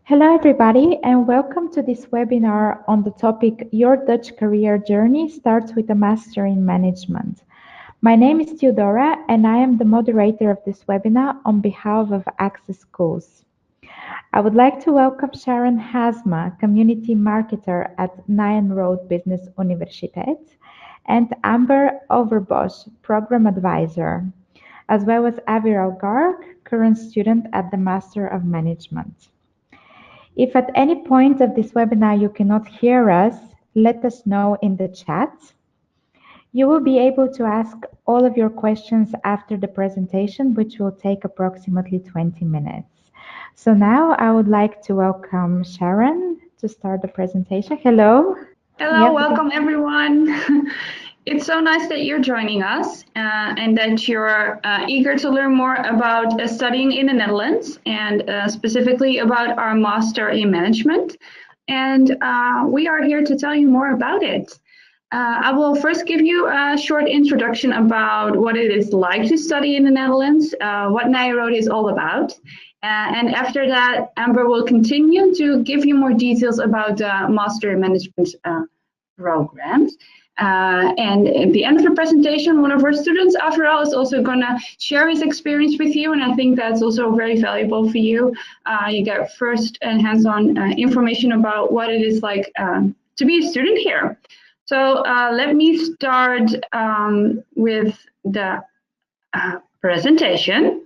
Hello everybody and welcome to this webinar on the topic Your Dutch Career Journey Starts with a Master in Management. My name is Theodora and I am the moderator of this webinar on behalf of Access Schools. I would like to welcome Sharon Hansma, Community Marketer at Nyenrode Business Universiteit, and Amber Overbosch, Program Advisor, as well as Aviral Garg, current student at the Master of Management. If at any point of this webinar you cannot hear us, let us know in the chat. You will be able to ask all of your questions after the presentation, which will take approximately 20 minutes. So now I would like to welcome Sharon to start the presentation. Hello. Hello, welcome everyone. It's so nice that you're joining us and that you're eager to learn more about studying in the Netherlands and specifically about our Master in Management. And we are here to tell you more about it. I will first give you a short introduction about what it is like to study in the Netherlands, what Nyenrode is all about. And after that, Amber will continue to give you more details about the Master in Management programs. And at the end of the presentation, one of our students, Aviral, is also going to share his experience with you. And I think that's also very valuable for you. You get first and hands-on information about what it is like to be a student here. So let me start with the presentation.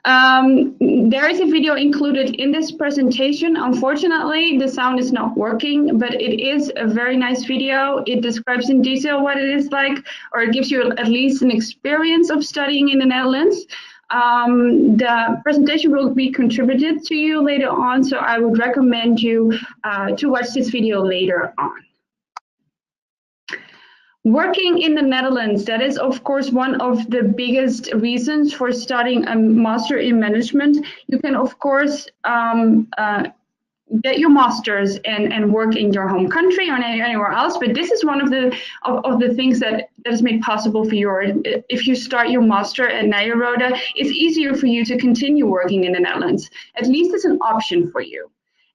There is a video included in this presentation. Unfortunately, the sound is not working, but it is a very nice video. It describes in detail what it is like, or it gives you at least an experience of studying in the Netherlands. The presentation will be contributed to you later on, so I would recommend you to watch this video later on. Working in the Netherlands, that is, of course, one of the biggest reasons for studying a Master in Management. You can, of course, get your master's and work in your home country or anywhere else, but this is one of the things that is made possible for you. If you start your master at Nyenrode, it's easier for you to continue working in the Netherlands. At least it's an option for you.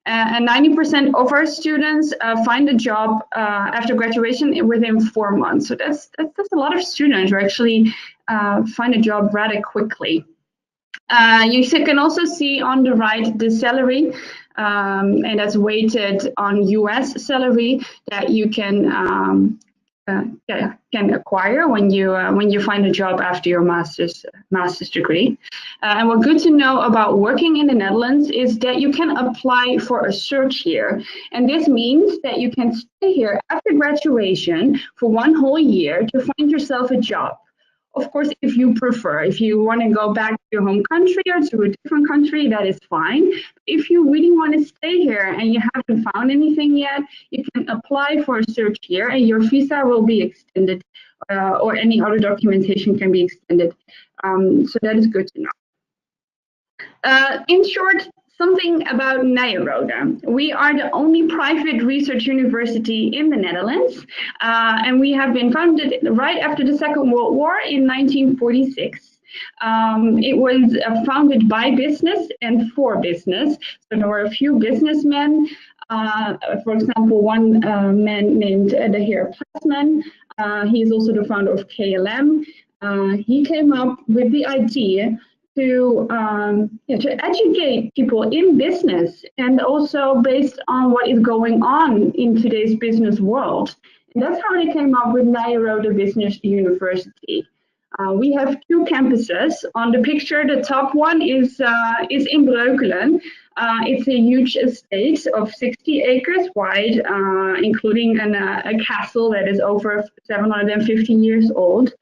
And 90% of our students find a job after graduation within 4 months. So that's a lot of students who actually find a job rather quickly. You can also see on the right the salary, and that's weighted on US salary that you can acquire when you find a job after your master's degree. And what's good to know about working in the Netherlands is that you can apply for a search year, and this means that you can stay here after graduation for 1 whole year to find yourself a job. Of course, if you prefer, if you want to go back to your home country or to a different country, that is fine. If you really want to stay here and you haven't found anything yet, you can apply for a search year and your visa will be extended or any other documentation can be extended. So that is good to know. In short, something about Nyenrode. We are the only private research university in the Netherlands, and we have been founded right after the Second World War in 1946. It was founded by business and for business. So there were a few businessmen, for example, one man named Dahir Plasman. He is also the founder of KLM. He came up with the idea to educate people in business and also based on what is going on in today's business world. And that's how they came up with Nyenrode Business University. We have 2 campuses. On the picture, the top one is in Breukelen. It's a huge estate of 60 acres wide, including a castle that is over 750 years old.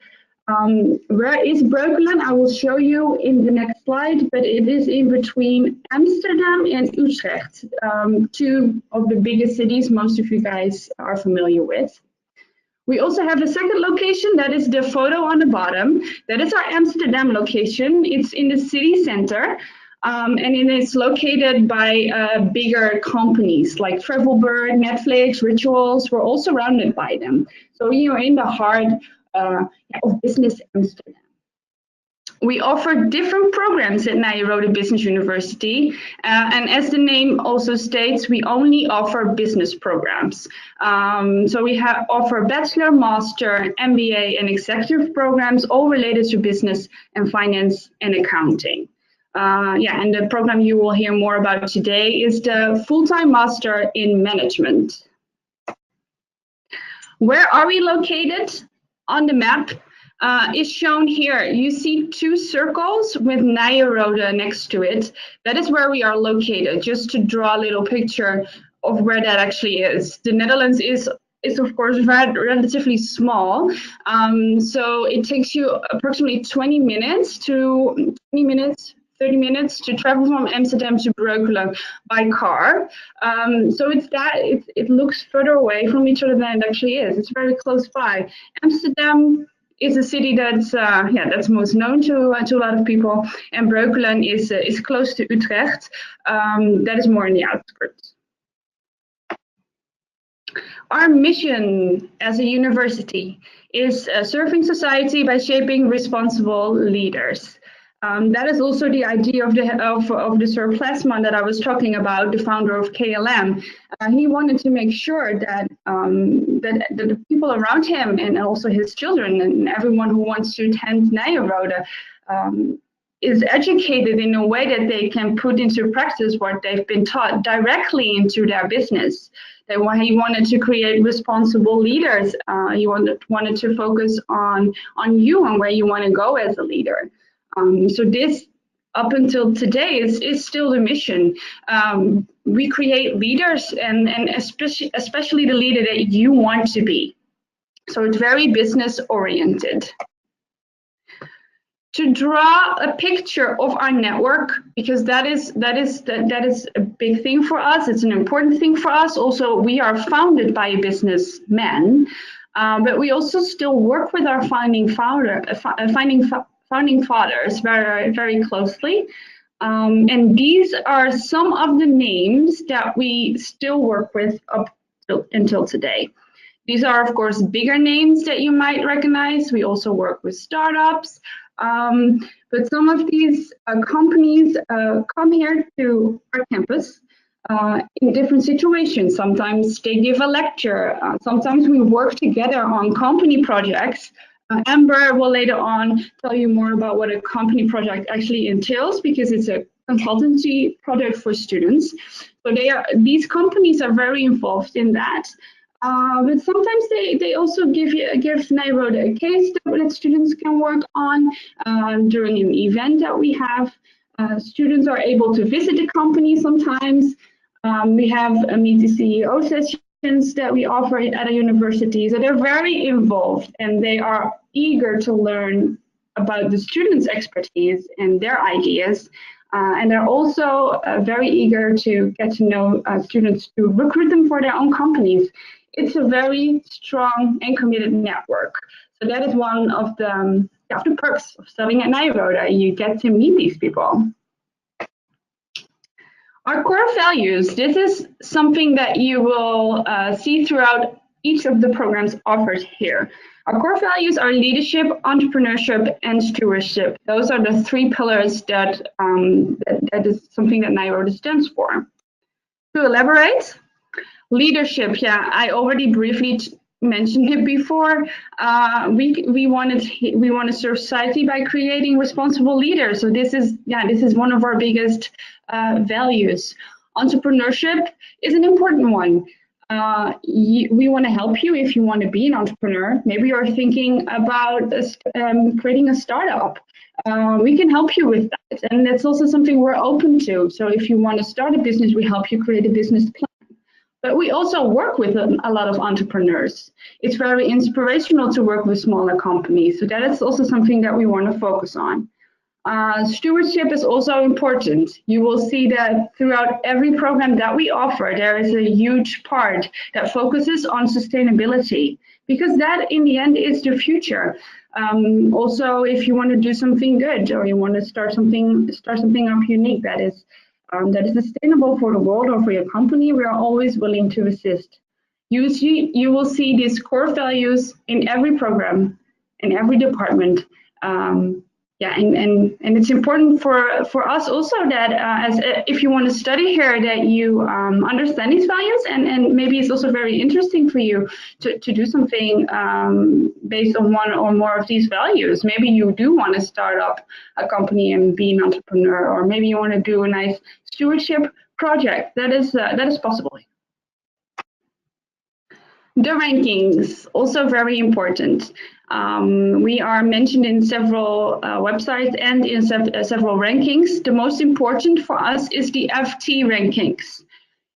Where is Breukelen? I will show you in the next slide, but it is in between Amsterdam and Utrecht, 2 of the biggest cities most of you guys are familiar with. We also have a second location, that is the photo on the bottom. That is our Amsterdam location. It's in the city center, and it is located by bigger companies like Travelbird, Netflix, Rituals. We're all surrounded by them. So you're in the heart of business Amsterdam. We offer different programs at Nyenrode Business University, and as the name also states, we only offer business programs. So we offer bachelor, master, MBA, and executive programs, all related to business and finance and accounting. And the program you will hear more about today is the Full-Time Master in Management. Where are we located? On the map is shown here. You see 2 circles with Nyenrode next to it. That is where we are located, just to draw a little picture of where that actually is. The Netherlands is of course relatively small, so it takes you approximately 30 minutes to travel from Amsterdam to Breukelen by car. So it looks further away from each other than it actually is. It's very close by. Amsterdam is a city that's most known to a lot of people, and Breukelen is close to Utrecht. That is more in the outskirts. Our mission as a university is serving society by shaping responsible leaders. That is also the idea of the Sir Plasman that I was talking about, the founder of KLM. He wanted to make sure that the people around him and also his children and everyone who wants to attend Nyenrode is educated in a way that they can put into practice what they've been taught directly into their business. He wanted to create responsible leaders. He wanted to focus on you and where you want to go as a leader. So this, up until today, is still the mission. We create leaders, and especially the leader that you want to be. So it's very business oriented. To draw a picture of our network, because that is a big thing for us. It's an important thing for us. Also, we are founded by a businessman, but we also still work with our founding fathers very, very closely. And these are some of the names that we still work with up until today. These are, of course, bigger names that you might recognize. We also work with startups. But some of these companies come here to our campus in different situations. Sometimes they give a lecture. Sometimes we work together on company projects. Amber will later on tell you more about what a company project actually entails, because it's a consultancy project for students. So these companies are very involved in that. But sometimes they also give Nyenrode a case that students can work on during an event that we have. Students are able to visit the company sometimes. We have a Meet the CEO sessions that we offer at a university. So they're very involved, and they are eager to learn about the students' expertise and their ideas. And they're also very eager to get to know students, to recruit them for their own companies. It's a very strong and committed network. So that is one of the perks of studying at Nyenrode. You get to meet these people. Our core values, this is something that you will see throughout each of the programs offered here. Our core values are leadership, entrepreneurship, and stewardship. Those are the 3 pillars that is something that Nyenrode stands for. To elaborate, leadership, I already briefly mentioned it before. We want to serve society by creating responsible leaders. So this is one of our biggest values. Entrepreneurship is an important one. We want to help you if you want to be an entrepreneur. Maybe you're thinking about creating a startup. We can help you with that, and that's also something we're open to. So if you want to start a business, we help you create a business plan. But we also work with a lot of entrepreneurs. It's very inspirational to work with smaller companies. So that is also something that we want to focus on. Stewardship is also important. You will see that throughout every program that we offer, there is a huge part that focuses on sustainability, because that in the end is the future. Also, if you want to do something good, or you want to start something up unique that is sustainable for the world or for your company, we are always willing to assist. You will see these core values in every program, in every department. yeah, and it's important for us also that if you want to study here, that you understand these values, and maybe it's also very interesting for you to do something based on one or more of these values. Maybe you do want to start up a company and be an entrepreneur, or maybe you want to do a nice stewardship project. That is possible. The rankings, also very important. We are mentioned in several websites and in several rankings. The most important for us is the FT rankings.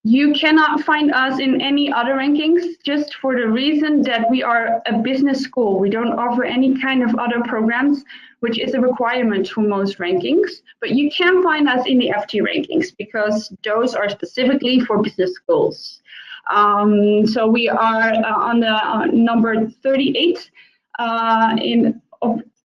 You cannot find us in any other rankings, just for the reason that we are a business school. We don't offer any kind of other programs, which is a requirement for most rankings. But you can find us in the FT rankings because those are specifically for business schools. So we are on the number 38 in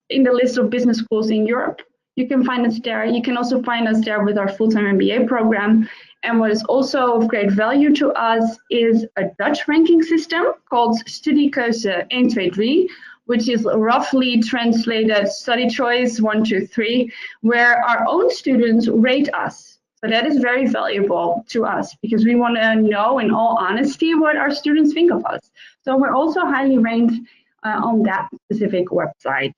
the list of business schools in Europe. You can find us there. You can also find us there with our full-time MBA program. And what is also of great value to us is a Dutch ranking system called Studiekeuze 1, 2, 3, which is roughly translated study choice 1, 2, 3, where our own students rate us. So that is very valuable to us because we want to know in all honesty what our students think of us. So we're also highly ranked on that specific website.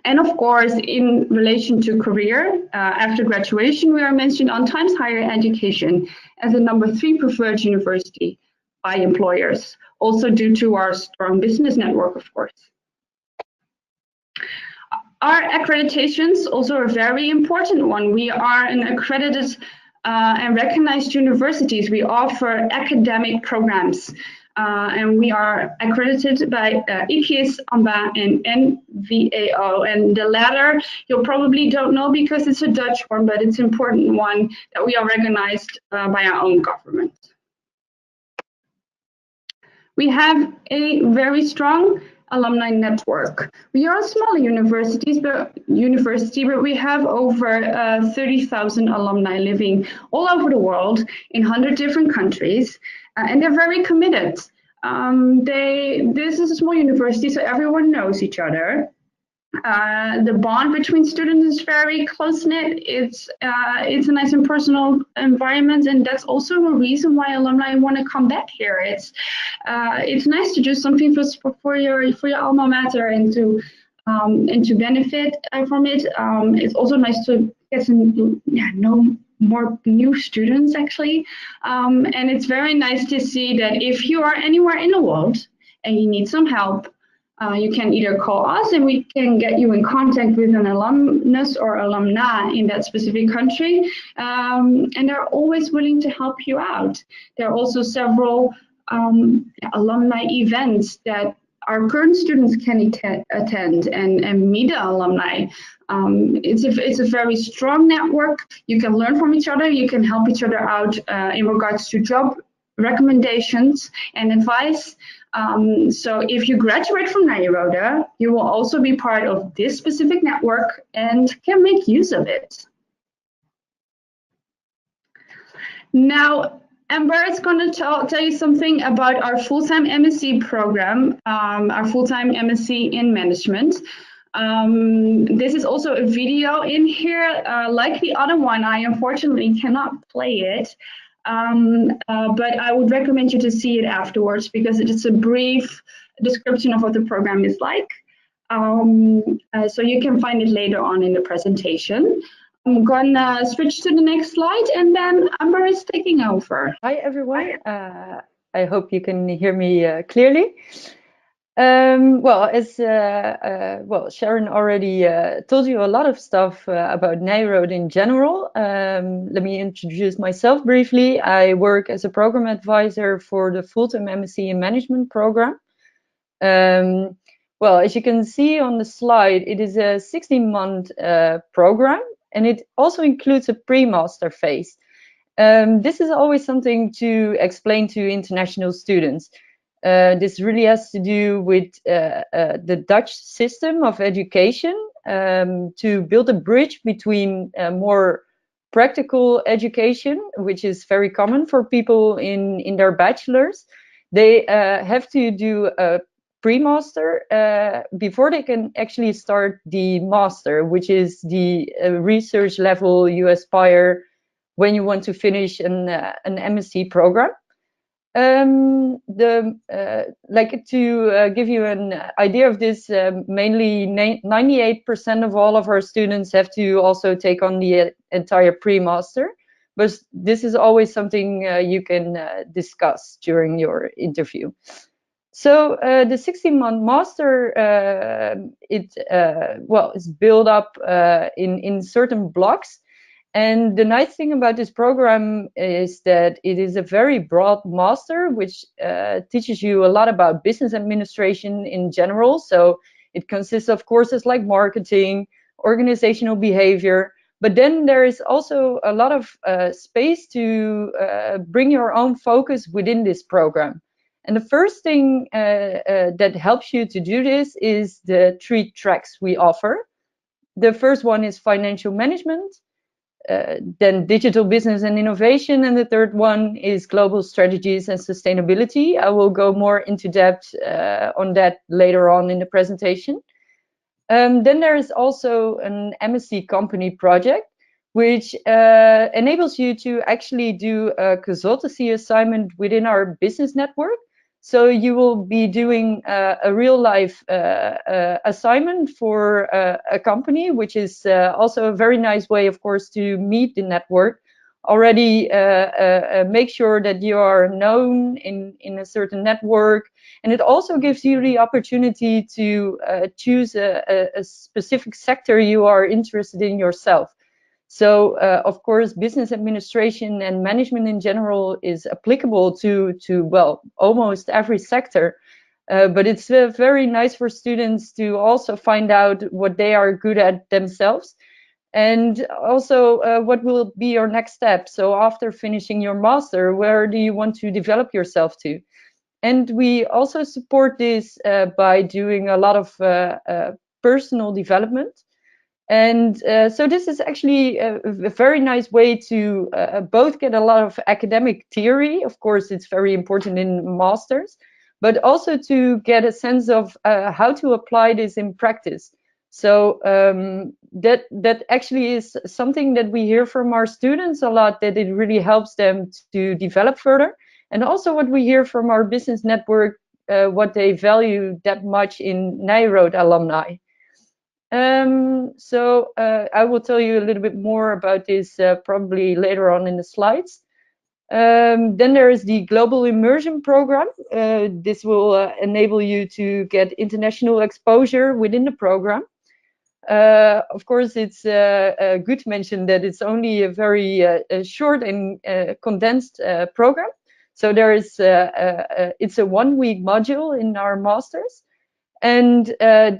And of course, in relation to career, after graduation, we are mentioned on Times Higher Education as the number 3 preferred university by employers, also due to our strong business network, of course. Our accreditations, also a very important one. We are an accredited and recognized universities. We offer academic programs. And we are accredited by ICIS, AMBA, and NVAO. And the latter, you probably don't know because it's a Dutch one, but it's an important one that we are recognized by our own government. We have a very strong alumni network. We are a smaller university, but we have over 30,000 alumni living all over the world in 100 different countries, and they're very committed. This is a small university, so everyone knows each other. The bond between students is very close-knit. It's a nice and personal environment, and that's also a reason why alumni want to come back here. It's nice to do something for your alma mater and to benefit from it. It's also nice to get some know more new students actually, and it's very nice to see that if you are anywhere in the world and you need some help, you can either call us and we can get you in contact with an alumnus or alumna in that specific country, and they're always willing to help you out. There are also several alumni events that our current students can attend and meet the alumni. It's a very strong network. You can learn from each other. You can help each other out in regards to job recommendations and advice. So if you graduate from Nyenrode, you will also be part of this specific network and can make use of it. Now, Amber is going to tell you something about our full-time MSc program, our full-time MSc in management. This is also a video in here. Like the other one, I unfortunately cannot play it. But I would recommend you to see it afterwards because it is a brief description of what the program is like. So you can find it later on in the presentation. I'm gonna switch to the next slide and then Amber is taking over. Hi everyone, I hope you can hear me clearly. Well, as Sharon already told you a lot of stuff about Nyenrode in general. Let me introduce myself briefly. I work as a program advisor for the Fulltime MSc Management program. Well, as you can see on the slide, it is a 16-month program, and it also includes a pre-master phase. This is always something to explain to international students. This really has to do with the Dutch system of education to build a bridge between more practical education, which is very common for people in their bachelors. They have to do a pre-master before they can actually start the master, which is the research level you aspire when you want to finish an MSc program. Like to give you an idea of this, mainly 98% of all of our students have to also take on the entire pre-master, but this is always something you can discuss during your interview. So the 16-month master, is built up in certain blocks. And the nice thing about this program is that it is a very broad master, which teaches you a lot about business administration in general. So it consists of courses like marketing, organizational behavior, but then there is also a lot of space to bring your own focus within this program. And the first thing that helps you to do this is the 3 tracks we offer. The first one is financial management, then digital business and innovation, and the third one is global strategies and sustainability. I will go more into depth on that later on in the presentation. Then there is also an MSc company project, which enables you to actually do a consultancy assignment within our business network. So you will be doing a real life assignment for a company, which is also a very nice way, of course, to meet the network. Already make sure that you are known in a certain network. And it also gives you the opportunity to choose a specific sector you are interested in yourself. So, of course, business administration and management in general is applicable to well, almost every sector. But it's very nice for students to also find out what they are good at themselves. And also, what will be your next step? So after finishing your master, where do you want to develop yourself to? And we also support this by doing a lot of personal development. And so this is actually a very nice way to both get a lot of academic theory. Of course, it's very important in masters, but also to get a sense of how to apply this in practice. So that actually is something that we hear from our students a lot, that it really helps them to develop further. And also what we hear from our business network, what they value that much in Nyenrode alumni. So I will tell you a little bit more about this probably later on in the slides. Then there is the Global Immersion Program. This will enable you to get international exposure within the program. Of course, it's good to mention that it's only a very short and condensed program. So there is it's a 1-week module in our masters. And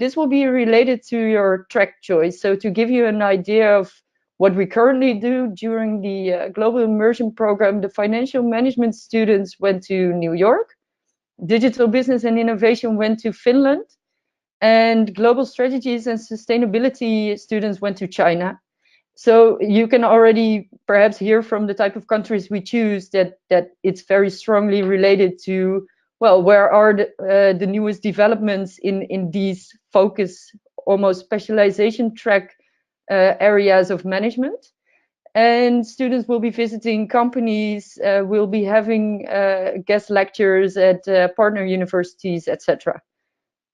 this will be related to your track choice. So to give you an idea of what we currently do during the Global Immersion Program, the financial management students went to New York, digital business and innovation went to Finland, and global strategies and sustainability students went to China. So you can already perhaps hear from the type of countries we choose that it's very strongly related to, well, where are the newest developments in these focus, almost specialization track areas of management. And students will be visiting companies, will be having guest lectures at partner universities, etc.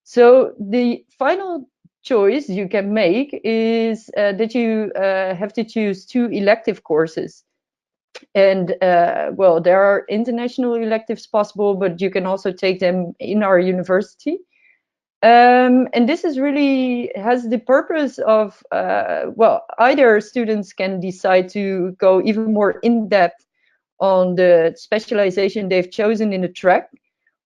So the final choice you can make is that you have to choose 2 elective courses. And well, there are international electives possible, but you can also take them in our university. And this is really has the purpose of, well, either students can decide to go even more in depth on the specialization they've chosen in the track,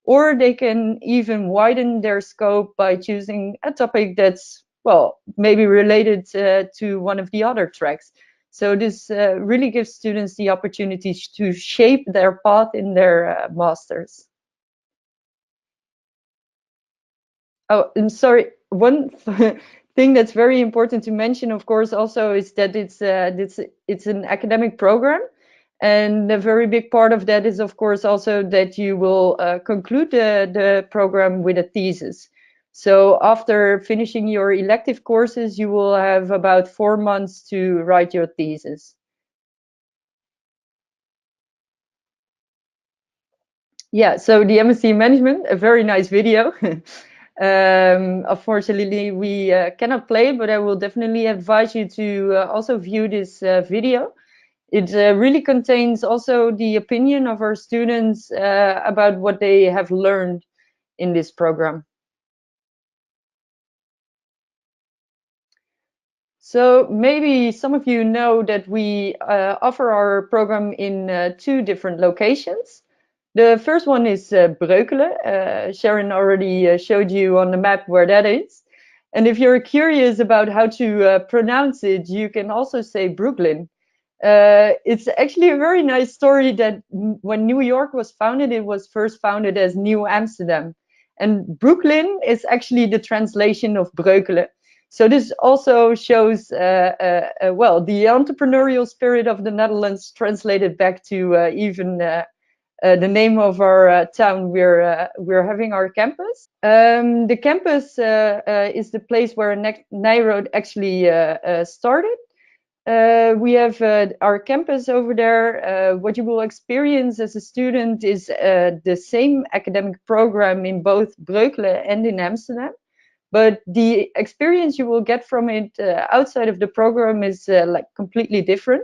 or they can even widen their scope by choosing a topic that's, well, maybe related to one of the other tracks. So this really gives students the opportunity to shape their path in their masters. Oh, I'm sorry. One thing that's very important to mention, of course, also is that it's an academic program. And a very big part of that is, of course, also that you will conclude the program with a thesis. So after finishing your elective courses, you will have about 4 months to write your thesis. Yeah, so the MSc Management, a very nice video. Unfortunately, we cannot play it, but I will definitely advise you to also view this video. It really contains also the opinion of our students about what they have learned in this program. So maybe some of you know that we offer our program in 2 different locations. The first one is Breukelen. Sharon already showed you on the map where that is. And if you're curious about how to pronounce it, you can also say Brooklyn. It's actually a very nice story that when New York was founded, it was first founded as New Amsterdam. And Brooklyn is actually the translation of Breukelen. So this also shows, well, the entrepreneurial spirit of the Netherlands translated back to even the name of our town we're having our campus. The campus is the place where Nyenrode actually started. We have our campus over there. What you will experience as a student is the same academic program in both Breukelen and in Amsterdam. But the experience you will get from it outside of the program is like completely different.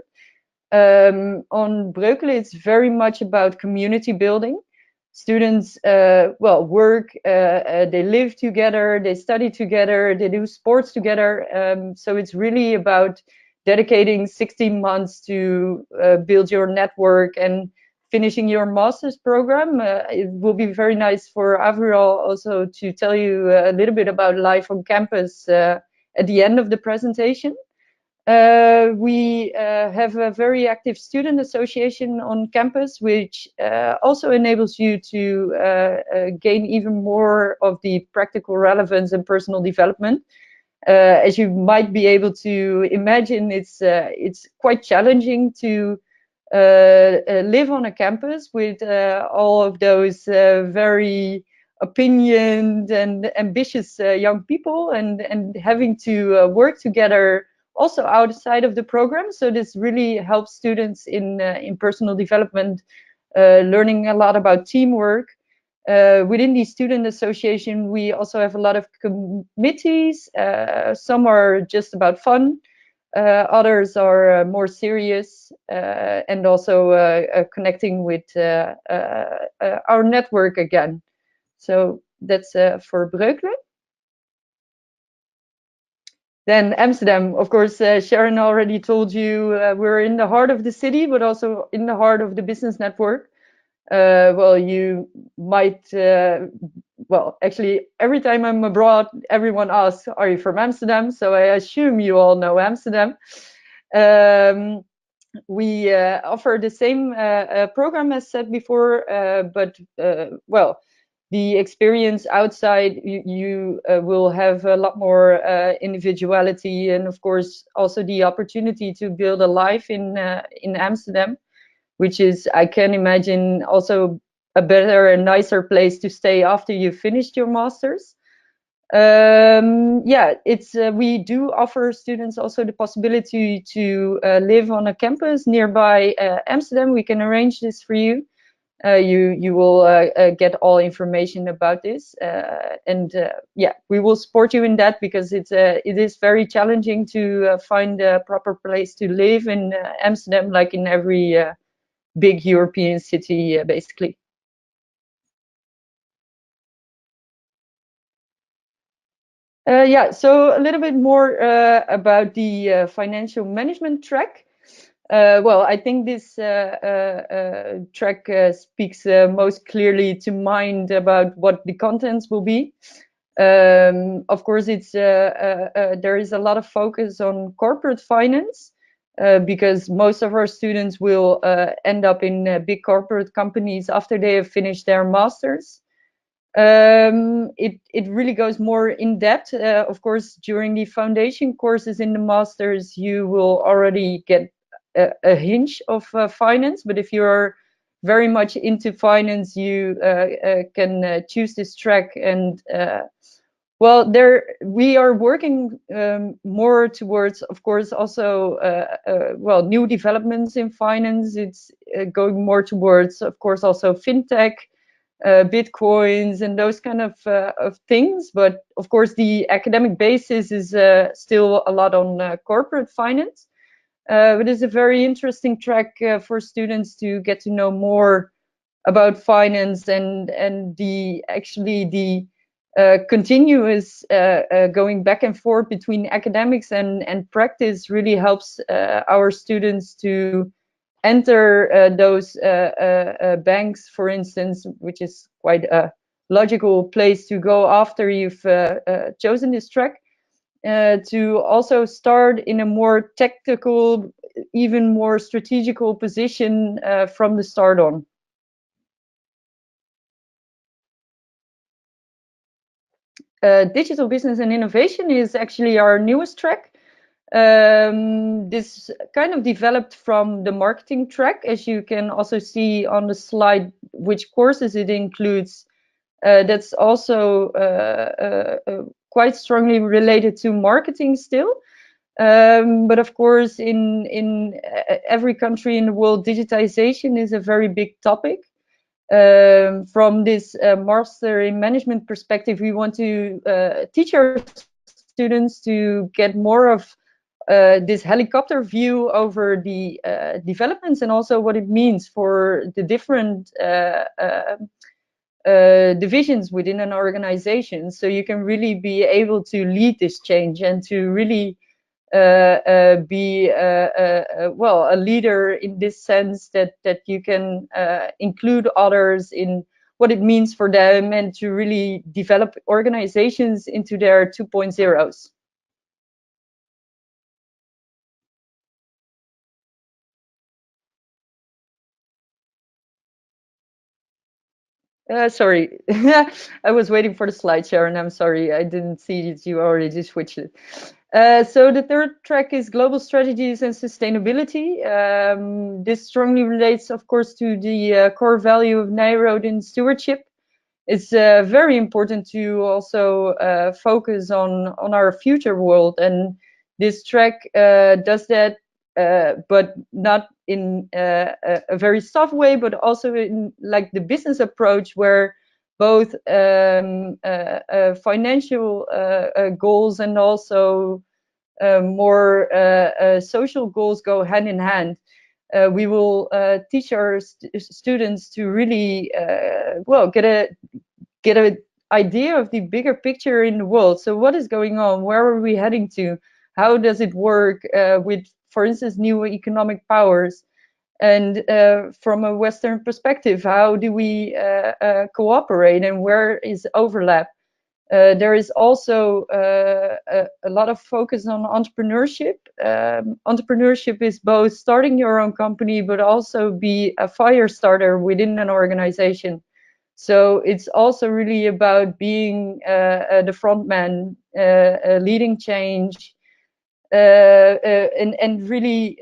On Breukelen, it's very much about community building. Students, well, work, they live together, they study together, they do sports together. So it's really about dedicating 16 months to build your network and finishing your master's program. It will be very nice for Aviral also to tell you a little bit about life on campus at the end of the presentation. We have a very active student association on campus, which also enables you to gain even more of the practical relevance and personal development. As you might be able to imagine, it's quite challenging to live on a campus with all of those very opinioned and ambitious young people, and having to work together also outside of the program. So this really helps students in personal development, learning a lot about teamwork. Within the student association, we also have a lot of committees. Some are just about fun. Others are more serious, and also connecting with our network again. So that's for Breukelen. Then Amsterdam, of course, Sharon already told you we're in the heart of the city, but also in the heart of the business network. Well, you might, well, actually, every time I'm abroad, everyone asks, are you from Amsterdam? So I assume you all know Amsterdam. We offer the same program as said before, but, well, the experience outside, you will have a lot more individuality, and of course also the opportunity to build a life in Amsterdam, which is, I can imagine, also a better and nicer place to stay after you've finished your master's. Yeah, it's we do offer students also the possibility to live on a campus nearby Amsterdam. We can arrange this for you. You will get all information about this, and yeah, we will support you in that, because it is very challenging to find a proper place to live in Amsterdam, like in every big European city, basically. Yeah, so a little bit more about the financial management track. Well, I think this track speaks most clearly to mind about what the contents will be. Of course, it's there is a lot of focus on corporate finance, because most of our students will end up in big corporate companies after they have finished their masters. It really goes more in depth. Of course, during the foundation courses in the masters, you will already get a hinge of finance, but if you're very much into finance, you can choose this track. And well, there we are working more towards, of course, also well, new developments in finance. It's going more towards, of course, also fintech, bitcoins, and those kind of things. But of course, the academic basis is still a lot on corporate finance. But it's a very interesting track for students to get to know more about finance, and the continuous going back and forth between academics and practice really helps our students to enter those banks, for instance, which is quite a logical place to go after you've chosen this track, to also start in a more tactical, even more strategical position from the start on. Digital business and innovation is actually our newest track. This kind of developed from the marketing track, as you can also see on the slide which courses it includes. That's also quite strongly related to marketing still. But of course, in every country in the world, digitization is a very big topic. From this master in management perspective, we want to teach our students to get more of this helicopter view over the developments, and also what it means for the different divisions within an organization. So you can really be able to lead this change and to really be well, a leader in this sense, that you can include others in what it means for them, and to really develop organizations into their 2.0s. Sorry, I was waiting for the slide, Sharon. I'm sorry, I didn't see that you already switched it. So the third track is global strategies and sustainability. This strongly relates, of course, to the core value of Nyenrode in stewardship. It's very important to also focus on our future world, and this track does that, but not in a very soft way, but also in like the business approach, where both financial goals and also more social goals go hand in hand. We will teach our students to really well get a idea of the bigger picture in the world. So what is going on? Where are we heading to? How does it work with, for instance, new economic powers? And from a Western perspective, how do we cooperate, and where is overlap? There is also a lot of focus on entrepreneurship. Entrepreneurship is both starting your own company, but also be a fire starter within an organization. So it's also really about being the front man, leading change, and really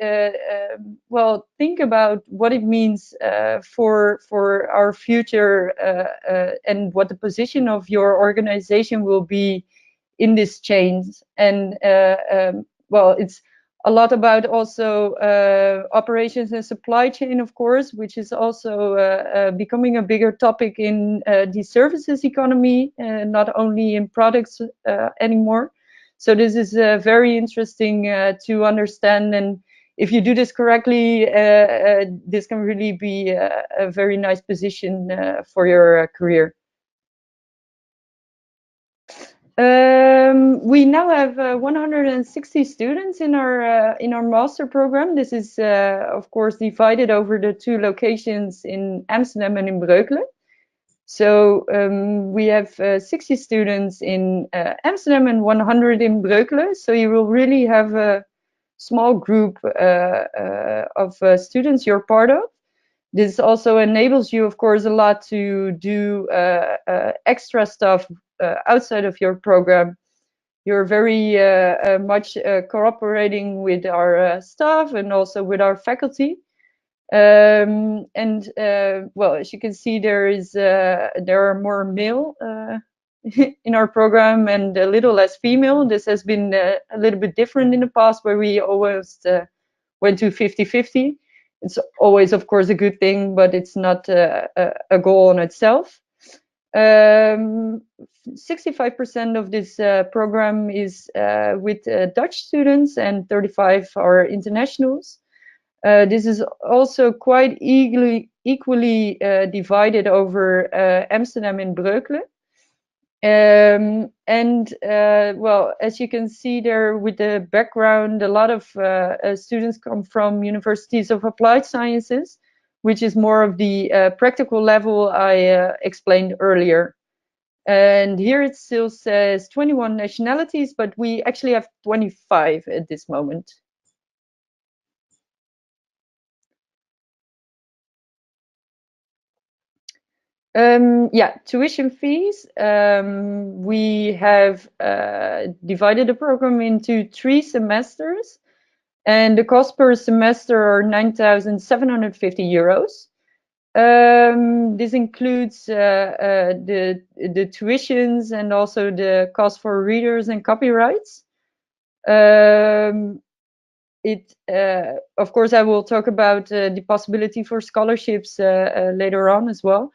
well, think about what it means for our future, and what the position of your organization will be in this change. And well, it's a lot about also operations and supply chain, of course, which is also becoming a bigger topic in the services economy, not only in products anymore. So this is very interesting to understand, and if you do this correctly, this can really be a very nice position for your career. We now have 160 students in our master program. This is of course divided over the 2 locations in Amsterdam and in Breukelen. So we have 60 students in Amsterdam and 100 in Breukelen. So you will really have a small group of students you're part of. This also enables you, of course, a lot to do extra stuff outside of your program. You're very much cooperating with our staff and also with our faculty. Well, as you can see, there are more male in our program and a little less female. This has been a little bit different in the past, where we always went to 50-50. It's always, of course, a good thing, but it's not a goal in itself. 65% of this program is with Dutch students, and 35 are internationals. This is also quite equally divided over Amsterdam and Breukelen. Well, as you can see there with the background, a lot of students come from universities of applied sciences, which is more of the practical level I explained earlier. And here it still says 21 nationalities, but we actually have 25 at this moment. Yeah, tuition fees. We have divided the program into 3 semesters, and the cost per semester are 9,750 euros. This includes the tuitions and also the cost for readers and copyrights. Of course, I will talk about the possibility for scholarships later on as well.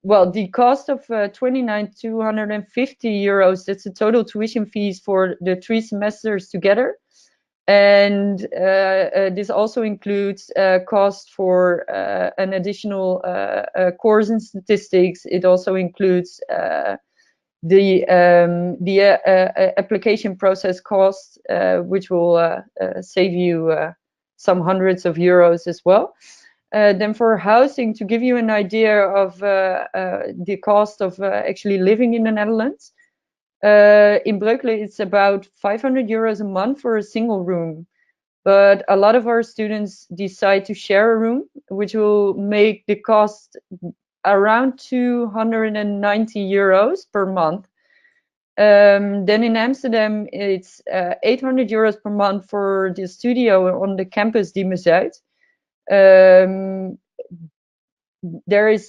Well, the cost of 29,250 euros, that's the total tuition fees for the 3 semesters together. And this also includes cost for an additional course in statistics. It also includes the application process cost, which will save you some hundreds of euros as well. Then for housing, to give you an idea of the cost of actually living in the Netherlands, in Breukelen it's about 500 euros a month for a single room. But a lot of our students decide to share a room, which will make the cost around 290 euros per month. Then in Amsterdam, it's 800 euros per month for the studio on the campus Universiteit. There is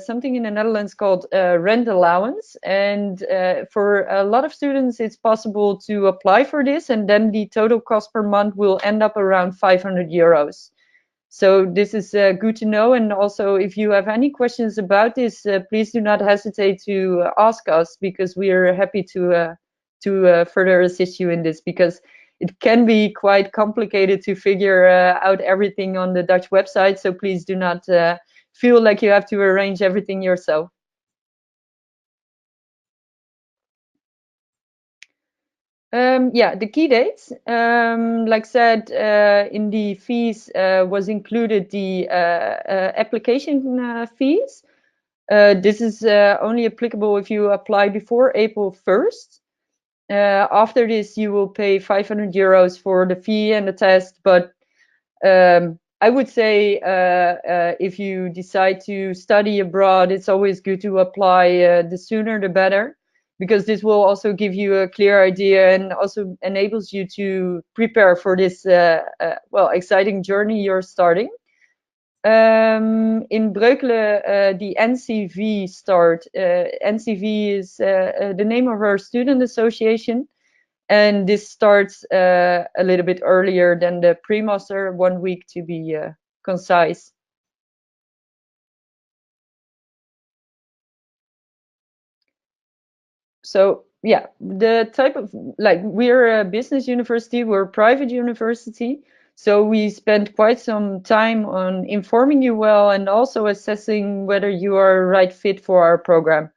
something in the Netherlands called rent allowance, and for a lot of students it's possible to apply for this, and then the total cost per month will end up around 500 euros. So this is good to know, and also if you have any questions about this, please do not hesitate to ask us, because we are happy to further assist you in this, because it can be quite complicated to figure out everything on the Dutch website. So please do not feel like you have to arrange everything yourself. Yeah, the key dates, like said, in the fees was included the application fees. This is only applicable if you apply before April 1st. After this, you will pay 500 euros for the fee and the test, but I would say if you decide to study abroad, it's always good to apply the sooner the better, because this will also give you a clear idea and also enables you to prepare for this well, exciting journey you're starting. In Breukelen, the NCV start. NCV is the name of our student association, and this starts a little bit earlier than the pre-master, 1 week to be concise. So yeah, the type of, like, we're a business university, we're a private university, so we spend quite some time on informing you well and also assessing whether you are a right fit for our program.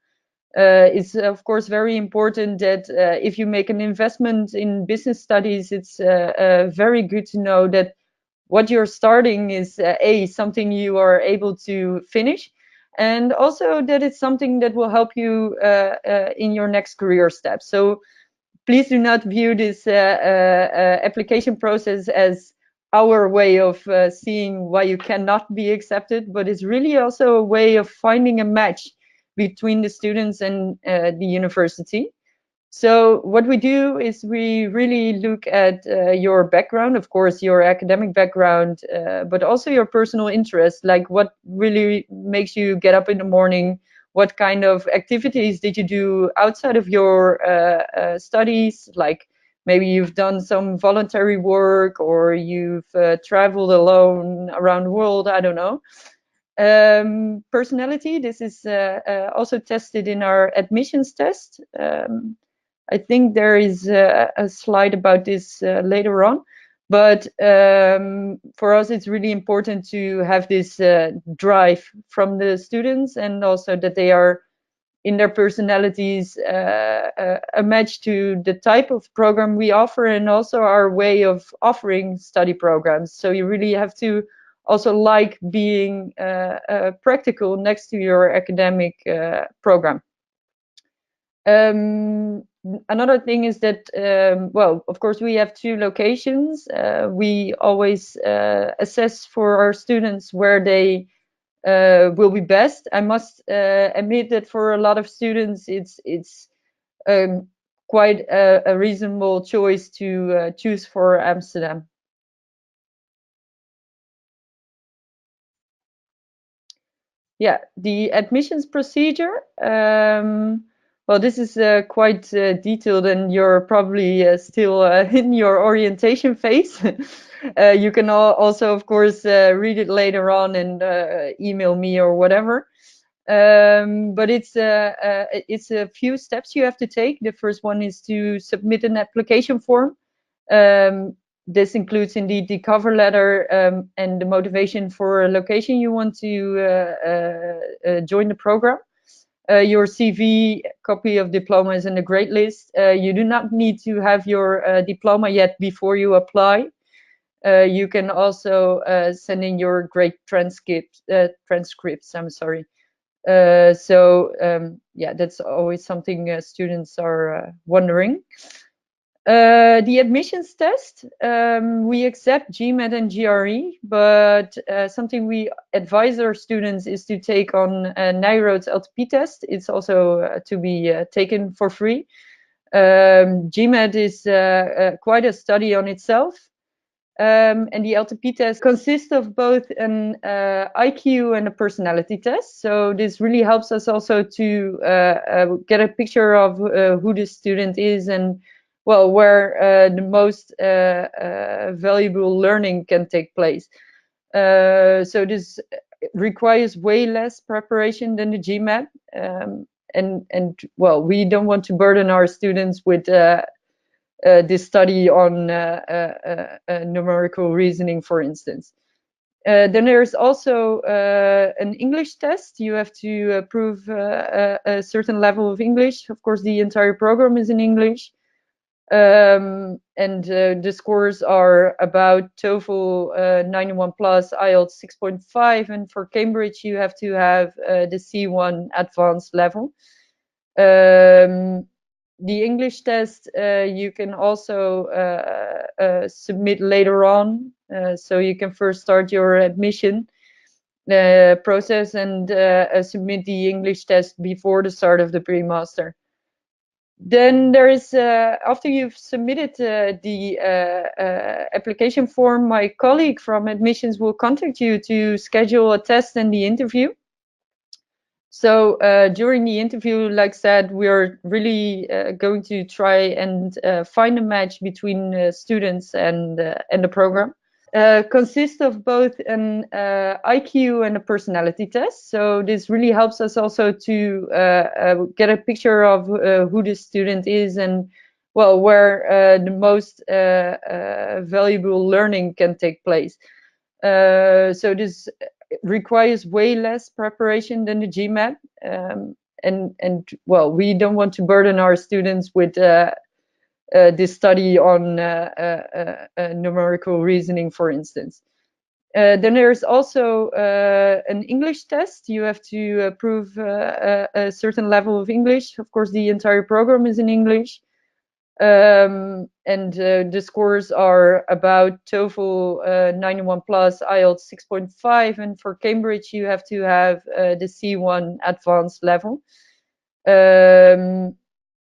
It's of course very important that if you make an investment in business studies, it's very good to know that what you're starting is something you are able to finish, and also that it's something that will help you in your next career step. So please do not view this application process as our way of seeing why you cannot be accepted, but it's really also a way of finding a match between the students and the university. So what we do is we really look at your background, of course, your academic background, but also your personal interest, like what really makes you get up in the morning, what kind of activities did you do outside of your studies, like maybe you've done some voluntary work or you've traveled alone around the world, I don't know. Personality, this is also tested in our admissions test. I think there is a slide about this later on, but for us it's really important to have this drive from the students, and also that they are in their personalities a match to the type of program we offer and also our way of offering study programs. So you really have to also like being practical next to your academic program. Another thing is that, well, of course, we have 2 locations. We always assess for our students where they will be best. I must admit that for a lot of students, it's quite a reasonable choice to choose for Amsterdam. Yeah, the admissions procedure. Well, this is quite detailed, and you're probably still in your orientation phase. You can also, of course, read it later on and email me or whatever. But it's a few steps you have to take. The first one is to submit an application form. This includes indeed the cover letter and the motivation for a location you want to join the program. Your CV, copy of diploma is in the grade list. You do not need to have your diploma yet before you apply. You can also send in your grade transcripts. I'm sorry. Yeah, that's always something students are wondering. The admissions test, we accept GMAT and GRE, but something we advise our students is to take on Nyenrode's LTP test. It's also to be taken for free. GMAT is quite a study on itself. And the LTP test consists of both an IQ and a personality test. So this really helps us also to get a picture of who the student is and, well, where the most valuable learning can take place. So this requires way less preparation than the GMAT. And well, we don't want to burden our students with this study on numerical reasoning, for instance. Then there's also an English test. You have to prove a certain level of English. Of course, the entire program is in English. And the scores are about TOEFL 91 plus, IELTS 6.5, and for Cambridge you have to have the C1 advanced level. The English test you can also submit later on, so you can first start your admission process and submit the English test before the start of the pre-master. Then there is, after you've submitted the application form, my colleague from admissions will contact you to schedule a test and the interview. So during the interview, like I said, we're really going to try and find a match between students and the program. Consists of both an IQ and a personality test. So this really helps us also to get a picture of who the student is and, well, where the most valuable learning can take place. So this requires way less preparation than the GMAT. And well, we don't want to burden our students with this study on numerical reasoning, for instance. Then there's also an English test. You have to prove a certain level of English. Of course, the entire program is in English. And the scores are about TOEFL 91 plus, IELTS 6.5, and for Cambridge you have to have the C1 advanced level.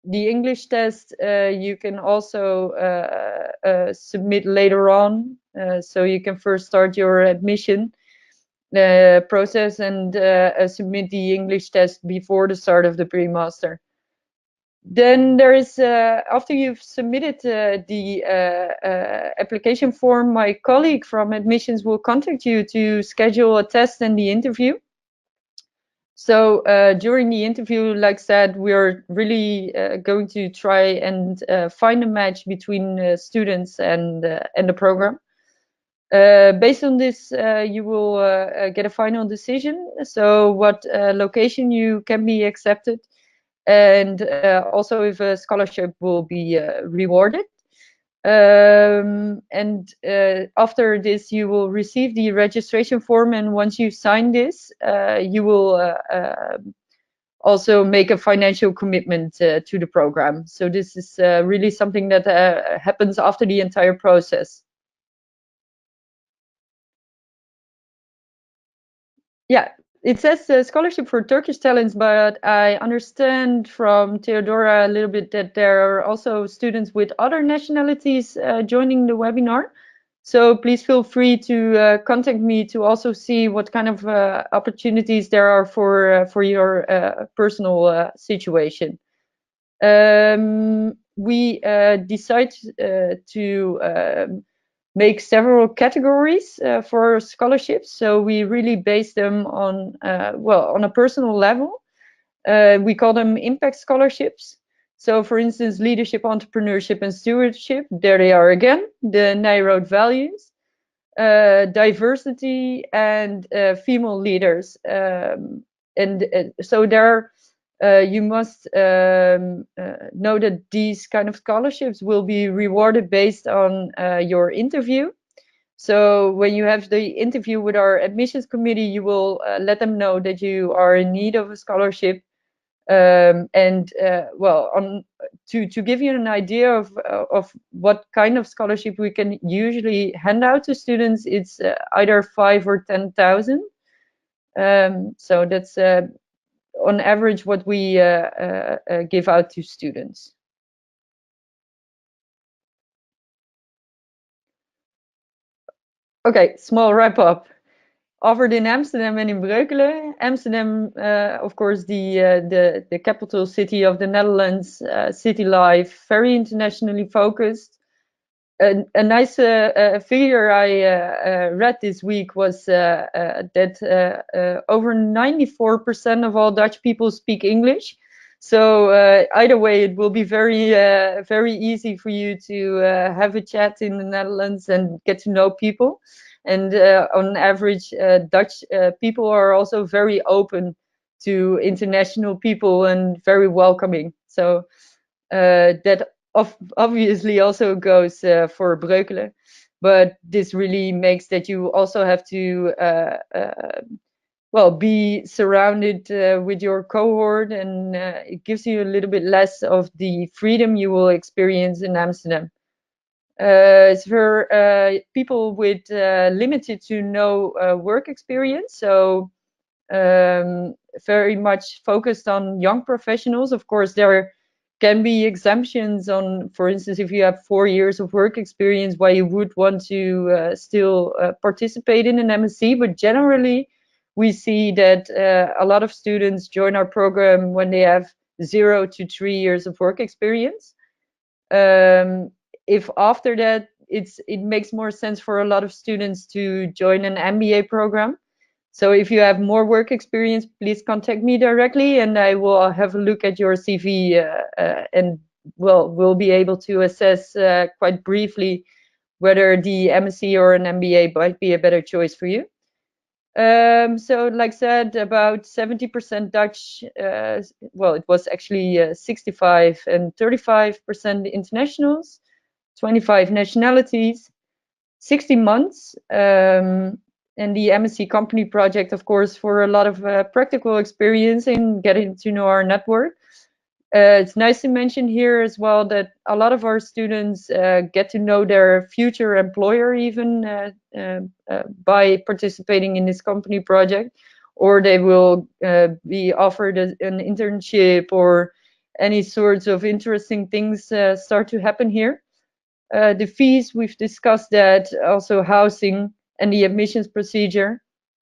the English test you can also submit later on. So you can first start your admission process and submit the English test before the start of the pre-master. Then there is, after you've submitted the application form, my colleague from admissions will contact you to schedule a test and the interview. So during the interview, like I said, we're really going to try and find a match between students and the program. Based on this, you will get a final decision. So what location you can be accepted, and also if a scholarship will be rewarded. And after this, you will receive the registration form, and once you sign this, you will also make a financial commitment to the program. So this is really something that happens after the entire process. Yeah, it says scholarship for Turkish talents, but I understand from Theodora a little bit that there are also students with other nationalities joining the webinar. So please feel free to contact me to also see what kind of opportunities there are for your personal situation. We decide to make several categories for scholarships. So we really base them on, well, on a personal level. We call them impact scholarships. So for instance, leadership, entrepreneurship, and stewardship, there they are again, the Nyenrode values. Diversity and female leaders. So there you must know that these kind of scholarships will be rewarded based on your interview. So when you have the interview with our admissions committee, you will let them know that you are in need of a scholarship. Well, to give you an idea of what kind of scholarship we can usually hand out to students, it's either 5,000 or 10,000. So that's on average what we give out to students. Okay, small wrap up. Offered in Amsterdam and in Breukelen. Amsterdam, of course, the capital city of the Netherlands, city life, very internationally focused. A nice figure I read this week was that over 94% of all Dutch people speak English. So either way, it will be very easy for you to have a chat in the Netherlands and get to know people. And on average, Dutch people are also very open to international people and very welcoming. So that obviously also goes for Breukelen. But this really makes that you also have to well, be surrounded with your cohort, and it gives you a little bit less of the freedom you will experience in Amsterdam. It's for people with limited to no work experience, so very much focused on young professionals. Of course, there can be exemptions on, for instance, if you have 4 years of work experience, why you would want to still participate in an MSc, but generally we see that a lot of students join our program when they have 0 to 3 years of work experience. If after that, it makes more sense for a lot of students to join an MBA program. So if you have more work experience, please contact me directly, and I will have a look at your CV and we'll be able to assess quite briefly whether the MSc or an MBA might be a better choice for you. So like I said, about 70% Dutch, well, it was actually 65 and 35% internationals, 25 nationalities, 60 months, and the MSc company project, of course, for a lot of practical experience in getting to know our network. It's nice to mention here as well that a lot of our students get to know their future employer even by participating in this company project, or they will be offered an internship or any sorts of interesting things start to happen here. The fees, we've discussed that, also housing and the admissions procedure.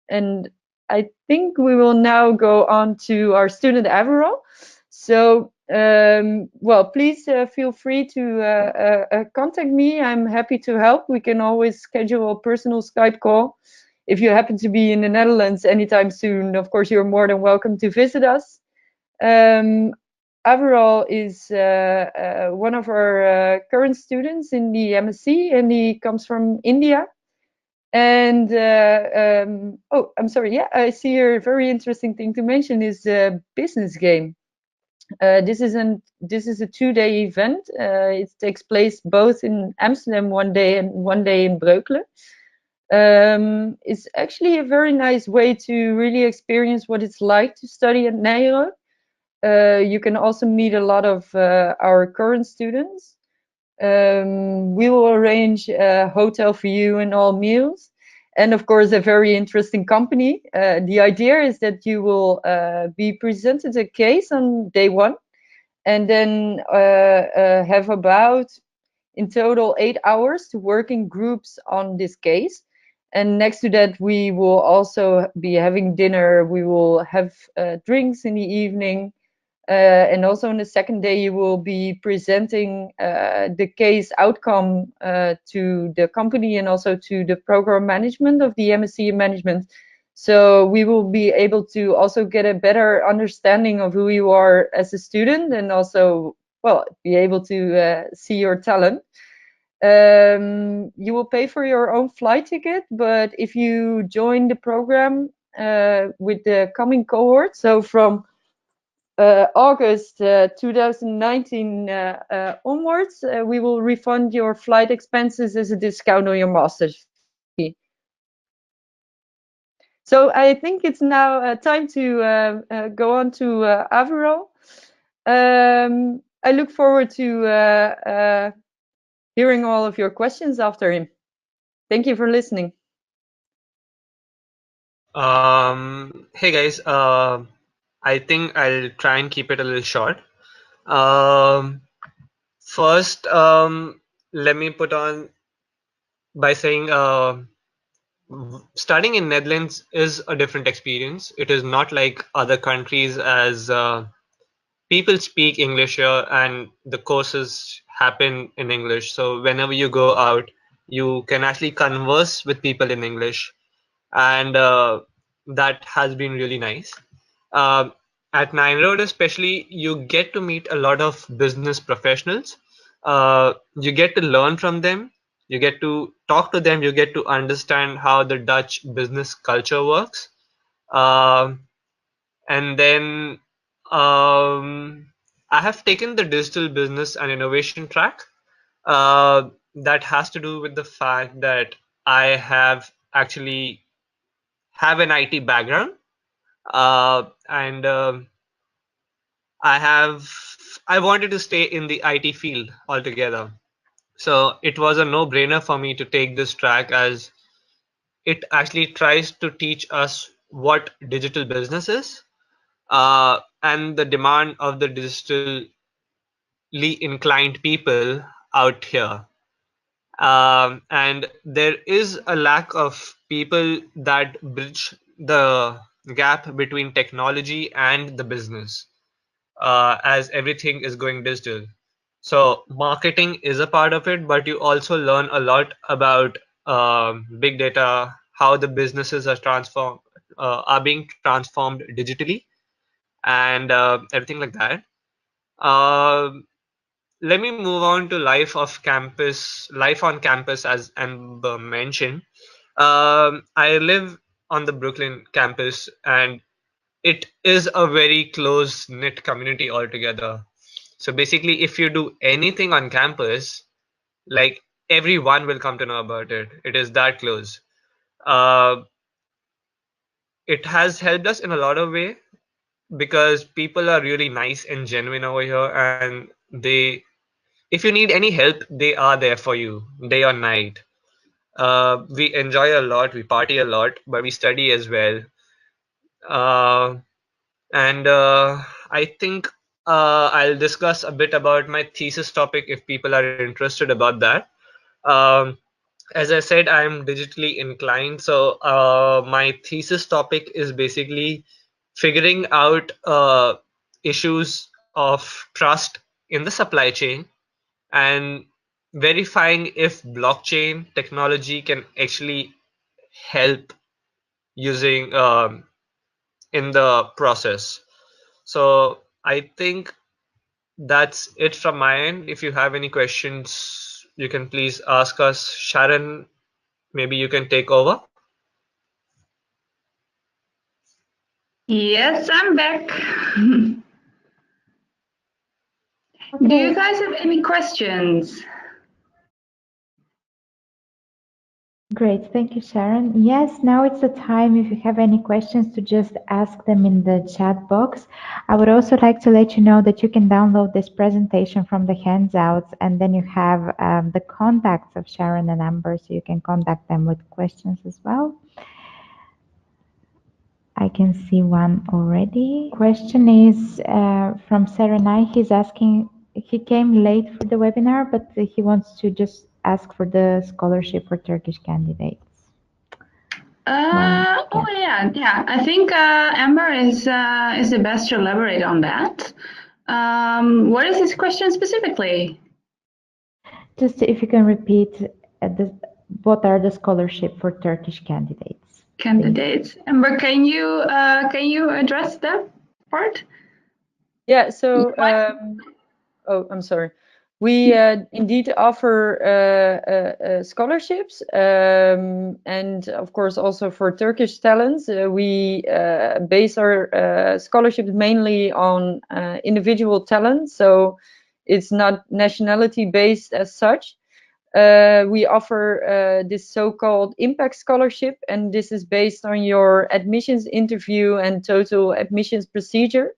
And I think we will now go on to our student Aviral. So, well, please feel free to contact me. I'm happy to help. We can always schedule a personal Skype call. If you happen to be in the Netherlands anytime soon, of course, you're more than welcome to visit us. Aviral is one of our current students in the MSc, and he comes from India. And oh, I'm sorry. Yeah, I see here a very interesting thing to mention is the business game. This is a 2-day event. It takes place both in Amsterdam one day and one day in Breukelen. It's actually a very nice way to really experience what it's like to study at Nyenrode. You can also meet a lot of our current students. We will arrange a hotel for you and all meals. And of course, a very interesting company. The idea is that you will be presented a case on day one, and then have about, in total, 8 hours to work in groups on this case. And next to that, we will also be having dinner. We will have drinks in the evening. And also on the second day, you will be presenting the case outcome to the company and also to the program management of the MSc Management. So we will be able to also get a better understanding of who you are as a student, and also, well, be able to see your talent. You will pay for your own flight ticket, but if you join the program with the coming cohort, so from August 2019 onwards, we will refund your flight expenses as a discount on your master's fee. So I think it's now time to go on to Aviral. I look forward to hearing all of your questions after him. Thank you for listening. Hey guys, I think I'll try and keep it a little short. First, let me put on by saying studying in Netherlands is a different experience. It is not like other countries, as people speak English here and the courses happen in English. So whenever you go out, you can actually converse with people in English, and that has been really nice. At Nyenrode especially, you get to meet a lot of business professionals. You get to learn from them. You get to talk to them. You get to understand how the Dutch business culture works. And then I have taken the digital business and innovation track. That has to do with the fact that I have actually have an IT background, and I wanted to stay in the IT field altogether. So it was a no-brainer for me to take this track, as it actually tries to teach us what digital business is, and the demand of the digitally inclined people out here. And there is a lack of people that bridge the gap between technology and the business, as everything is going digital. So marketing is a part of it, but you also learn a lot about big data, how the businesses are being transformed digitally, and everything like that. Um Let me move on to life on campus, as Amber mentioned. I live on the Brooklyn campus, and it is a very close knit community altogether. So basically, if you do anything on campus, like, everyone will come to know about it. It is that close. Uh, it has helped us in a lot of way, because people are really nice and genuine over here, and if you need any help, they are there for you day or night. We enjoy a lot, we party a lot, but we study as well. And I think I'll discuss a bit about my thesis topic if people are interested about that. Um, as I said, I'm digitally inclined, so my thesis topic is basically figuring out issues of trust in the supply chain and verifying if blockchain technology can actually help using in the process. So I think that's it from my end. If you have any questions, you can please ask us. Sharon, maybe you can take over. Yes, I'm back. Do you guys have any questions? Great, thank you, Sharon. Yes, now it's the time if you have any questions to just ask them in the chat box. I would also like to let you know that you can download this presentation from the handouts, and then you have the contacts of Sharon and Amber, so you can contact them with questions as well. I can see one already. Question is from Serenai. He's asking, he came late for the webinar, but he wants to just ask for the scholarship for Turkish candidates. Oh yeah. I think Amber is the best to elaborate on that. What is his question specifically? Just if you can repeat what are the scholarship for Turkish candidates? Candidates. Amber, can you address that part? Yeah. So, oh, I'm sorry. We indeed offer scholarships, and of course also for Turkish talents. We base our scholarships mainly on individual talent, so it's not nationality based as such. We offer this so-called impact scholarship, and this is based on your admissions interview and total admissions procedure.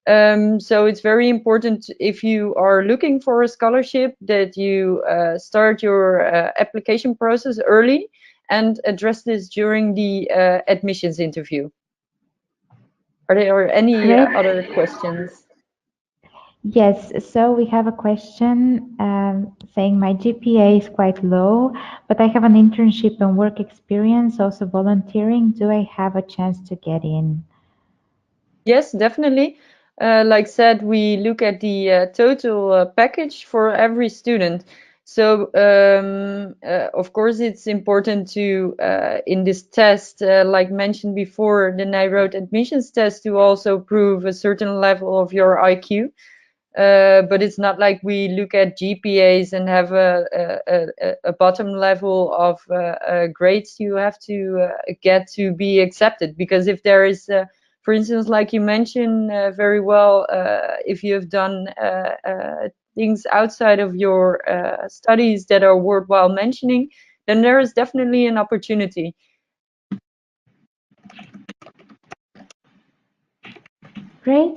So it's very important if you are looking for a scholarship that you start your application process early and address this during the admissions interview. Are there any other questions? Yes, so we have a question saying my GPA is quite low, but I have an internship and work experience, also volunteering. Do I have a chance to get in? Yes, definitely. Like said, we look at the total package for every student. So, of course, it's important to, in this test, like mentioned before, the Nyenrode admissions test, to also prove a certain level of your IQ. But it's not like we look at GPAs and have a bottom level of grades you have to get to be accepted. Because if there is, for instance, like you mentioned very well, if you have done things outside of your studies that are worthwhile mentioning, then there is definitely an opportunity. Great.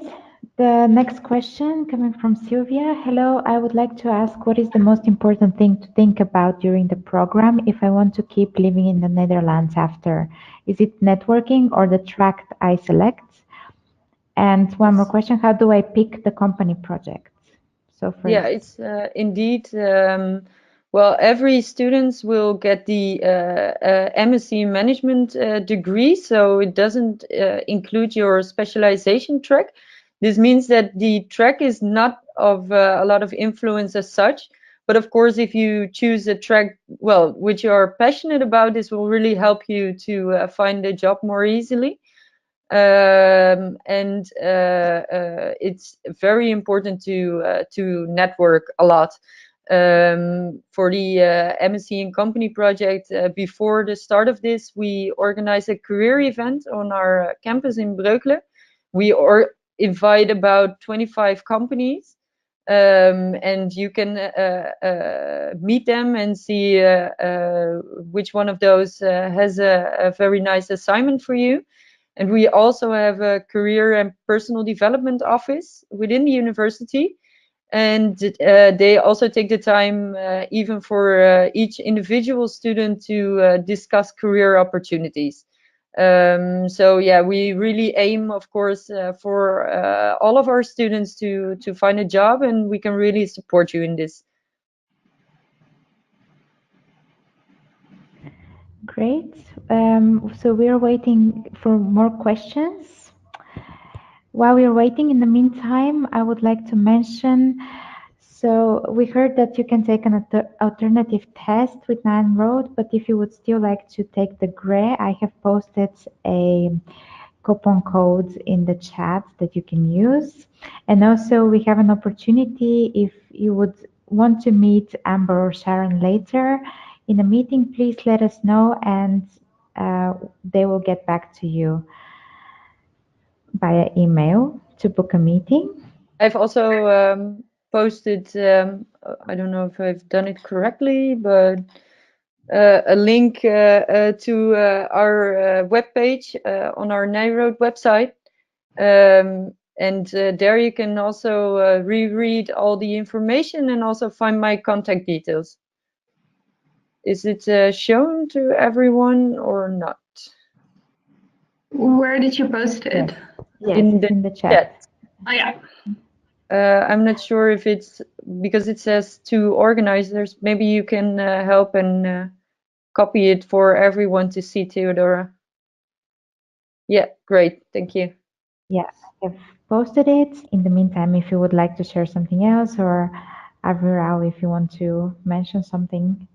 The next question coming from Sylvia. Hello, I would like to ask what is the most important thing to think about during the program if I want to keep living in the Netherlands after? Is it networking or the track I select? And one more question, how do I pick the company project? So for it's indeed, well, every student will get the MSc Management degree, so it doesn't include your specialization track. This means that the track is not of a lot of influence as such, but of course, if you choose a track, well, which you are passionate about, this will really help you to find a job more easily. And it's very important to network a lot. For the MSc and Company project, before the start of this, we organized a career event on our campus in Breukelen. We invite about 25 companies, and you can meet them and see which one of those has a very nice assignment for you. And we also have a career and personal development office within the university. And they also take the time, even for each individual student, to discuss career opportunities. So yeah, we really aim, of course, for all of our students to find a job, and we can really support you in this. Great. So we're waiting for more questions. While we're waiting, in the meantime, I would like to mention, so we heard that you can take an alternative test with Nyenrode, but if you would still like to take the GRE, I have posted a coupon code in the chat that you can use. And also we have an opportunity, if you would want to meet Amber or Sharon later in a meeting, please let us know, and they will get back to you via email to book a meeting. I've also posted, I don't know if I've done it correctly, but a link to our webpage on our Nyenrode website. And there you can also reread all the information and also find my contact details. Is it shown to everyone or not? Where did you post it? Yes, it's in the chat. Oh, yeah. I'm not sure if it's because it says to organizers. Maybe you can help and copy it for everyone to see, Theodora. Yeah, great. Thank you. Yes, I've posted it. In the meantime, if you would like to share something else, or Aviral, if you want to mention something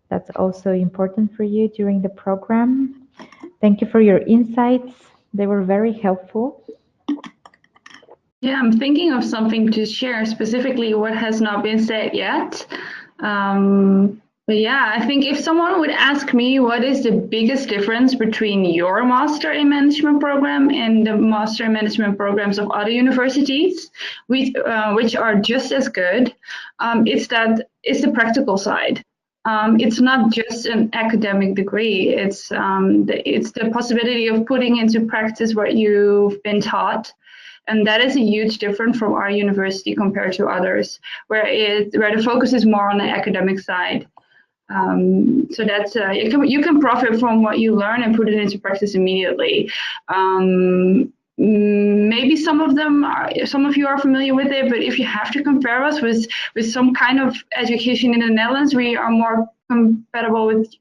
that's also important for you during the program. Thank you for your insights. They were very helpful. Yeah, I'm thinking of something to share, specifically what has not been said yet. But yeah, I think if someone would ask me what is the biggest difference between your Master in Management program and the Master in Management programs of other universities, which are just as good, it's the practical side. It's not just an academic degree. It's the possibility of putting into practice what you've been taught. And that is a huge difference from our university compared to others, where the focus is more on the academic side. So that's you can profit from what you learn and put it into practice immediately. Maybe some of you are familiar with it, but if you have to compare us with some kind of education in the Netherlands, we are more compatible with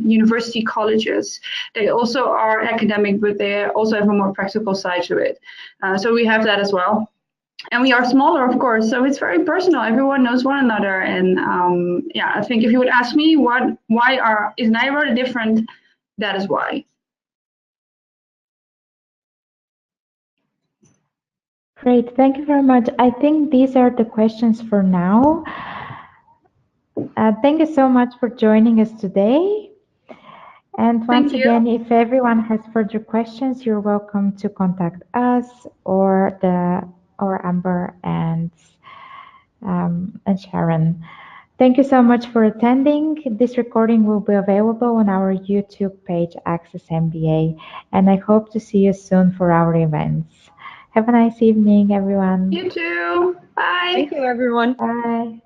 university colleges. They also are academic, but they also have a more practical side to it. So we have that as well. And we are smaller, of course, so it's very personal. Everyone knows one another. And yeah, I think if you would ask me is Nyenrode different, that is why. Great, thank you very much. I think these are the questions for now. Thank you so much for joining us today. And once again, if everyone has further questions, you're welcome to contact us or Amber and Sharon. Thank you so much for attending. This recording will be available on our YouTube page, Access MBA, and I hope to see you soon for our events. Have a nice evening, everyone. You too. Bye. Thank you, everyone. Bye.